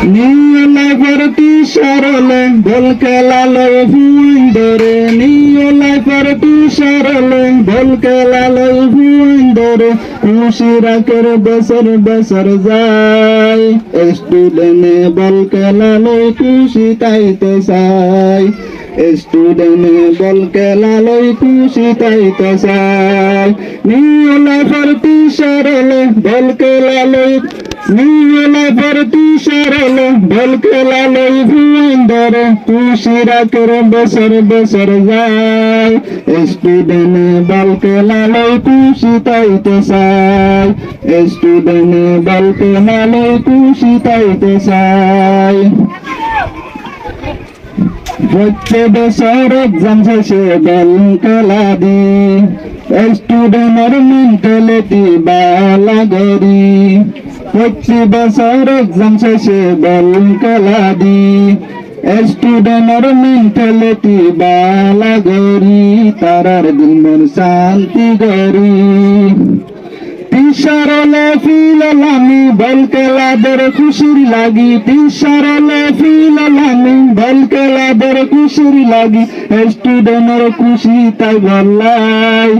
নিয়লা ভর্তি সরলে বল খেলালয় ভুইন ধরে নিয়লা ভর্তি সরলে বল খেলালয় ভুইন ধরে খুশি রাখের বছর বছর যায় স্টুডেন্টে বল খেলালয় খুশি তাইতে চাই স্টুডেন্টে বল খেলালয় খুশি তাইতে চাই নিয়লা ভর্তি সরলে বল খেলালয় নিয়লা ভর্তি সরলে বল খেলালয় ভুইন ধরে খুশি রাখের বছর বছর যায় স্টুডেন্টে বল খেলালয় খুশি তাইতে চাই স্টুডেন্টে বল খেলালয় খুশি তাইতে চাই প্রত্যেক বছর এক্সাম শেষে বল খেলা দি স্টুডেন্টের মেন্টালিটি বালা গরি প্রত্যেক বছর এক্সাম শেষে বল খেলা দি স্টুডেন্টের মেন্টালিটি বালা গরি তারার দিন মন শান্তি গরি টিচারলে ফিল আমি বল খেলাদের খুশির লাগি টিচারলে ফিল আমি বল খেলাদের খুশির লাগি স্টুডেন্টের খুশি তাই বললাই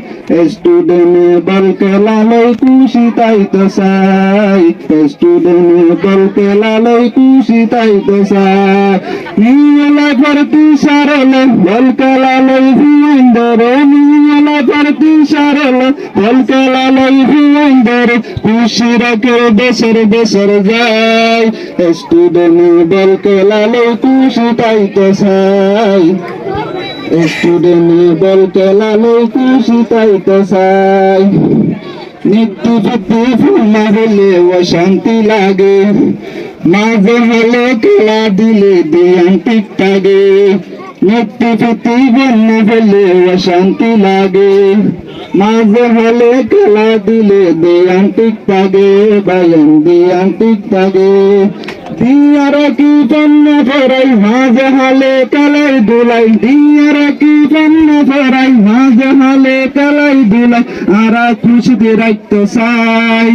স্টুডেন্টে বল খেলালয় খুশি তাই তো চাই স্টুডেন্টে বল খেলালয় খুশি তাই তো চাই নিয়লা ভর্তি সারলে বল খেলালয় ভুইন ধরে নিয়লা ভর্তি সারলে বল খেলালয় ভুইন ধরে খুশি রাখে বছর বছর যায় স্টুডেন্টে বল খেলালয় খুশি তাই তো চাই স্টুডেন্টে বল খেলালয় খুশি তাই তো চাই নিত্য বুদ্ধি ফুলা হলে অশান্তি লাগে মাঝে হলে খেলা দিলে দিয়ান ঠিক থাকে নিত্য বুদ্ধি বন্য হলে অশান্তি লাগে মাঝে হলে খেলা দিলে দিয়ান ঠিক থাকে বায়ান দিয়ান ঠিক থাকে দিয়ার কি পণ্য ফেরাই মাঝে হলে খেলাই দুলাই দিয়ার কি পণ্য ফেরাই মাঝে হলে খেলাই দুলাই আর খুশিতে রাখতে চাই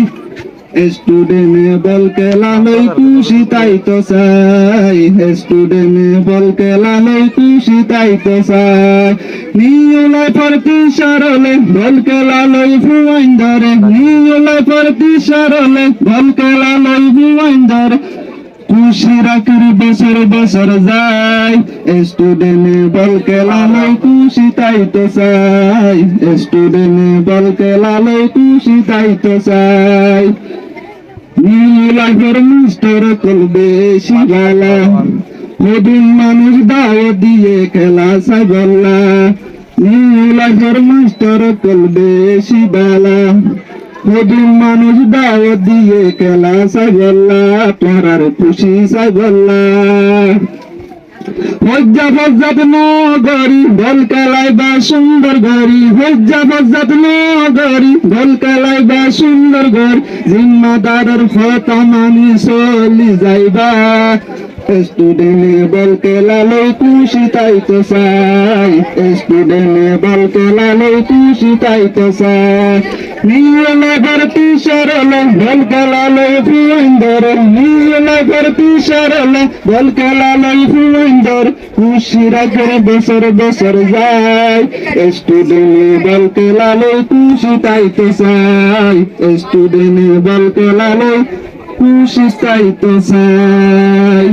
স্টুডেন্টে বল খেলালয় খুশি তাই তো চাই স্টুডেন্টে বল খেলালয় খুশি তাই তো চাই নিয়লা ভর্তি সরলে বল খেলালয় ভুইন ধরে নিয়লা ভর্তি সরলে বল খেলালয় ভুইন ধরে খুশি রাখের বছর বছর যায় স্টুডেন্টে বল খেলালয় খুশি তাই তো চাই স্টুডেন্টে বল খেলালয় খুশি তাই তো চাই নীলাফের মাস্টার করবে শিবালা ওদিন মানুষ দাও দিয়ে খেলা চাই বললা নীলাফের মাস্টার করবে শিবালা ওদিন মানুষ দাও দিয়ে খেলা চাই বললা তোরার খুশি চাই বললা হজ্জা ফজ্জাত নগরী বল খেলাই বা সুন্দর ঘড়ি হজ্জা ফজ্জাত নগরী বল খেলাই বা সুন্দর ঘর জিম্মাদারের কথা মানি চলি যাইবা স্টুডেন্টে বল খেলালয় খুশি তাই তো চাই স্টুডেন্টে বল খেলালয় খুশি তাই তো চাই নিয়লা ভর্তি সরলে বল খেলালয় ভুইন ধরে নিয়লা ভর্তি সরলে বল খেলালয় ভুইন ধরে খুশি রাখের বছর বছর যায় স্টুডেন্টে বল খেলালয় খুশি তাই তো চাই স্টুডেন্টে বল খেলালয় খুশি তাই তো চাই।